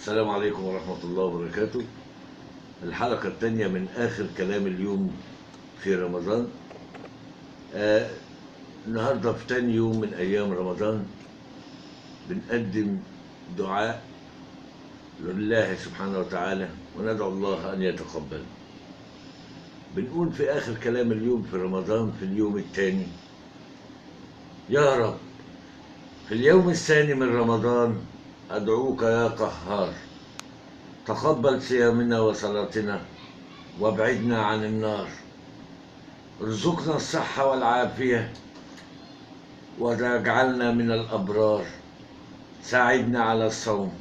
السلام عليكم ورحمة الله وبركاته. الحلقة الثانية من آخر كلام اليوم في رمضان. النهاردة في تاني يوم من أيام رمضان بنقدم دعاء لله سبحانه وتعالى وندعو الله أن يتقبل. بنقول في آخر كلام اليوم في رمضان في اليوم الثاني: يا رب، في اليوم الثاني من رمضان أدعوك يا قهار، تقبل صيامنا وصلاتنا وابعدنا عن النار، ارزقنا الصحة والعافية واجعلنا من الأبرار، ساعدنا على الصوم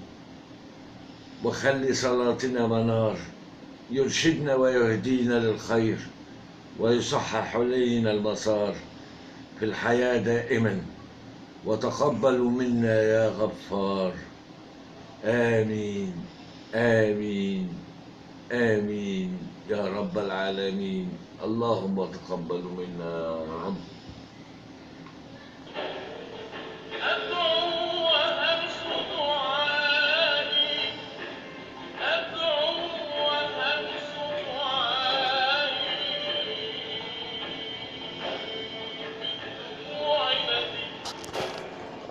وخلي صلاتنا منار، يرشدنا ويهدينا للخير ويصحح علينا المسار في الحياة دائما، وتقبل منا يا غفار. آمين آمين آمين يا رب العالمين. اللهم تقبل منا يا رب.